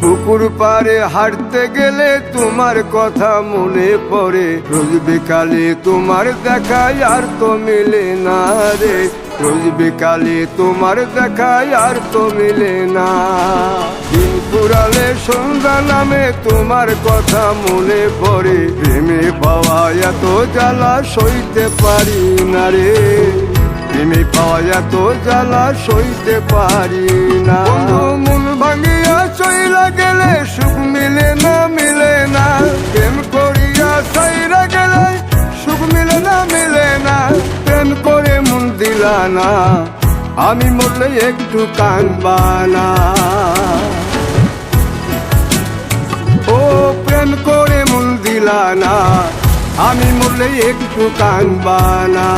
পুকুর পাড়ে হাঁটতে গেলে তোমার কথা মনে পড়ে, রোজ বিকালে তোমার দেখায় আর তো মিলে না রে, রোজ বিকালে তোমার দেখায় আর তো মিলে না। দিন ফুরালে সন্ধ্যা নামে তোমার কথা মনে পড়ে, প্রেমে পাওয়া এত জ্বালা সইতে পারি না রে, প্রেমে পাওয়া এত জ্বালা সইতে পারি না। মন ভাঙিয়া চইলা গেলে সুখ মিলে না, মিলে না, প্রেম করিয়া সাইরা গেলে সুখ মিলে না, মিলে না, প্রেম করে মন দিলা না, আমি মরলে একটু কাঁদবা না। ও প্রেম করে মন দিলা না, আমি মরলে একটু কাঁদবা না।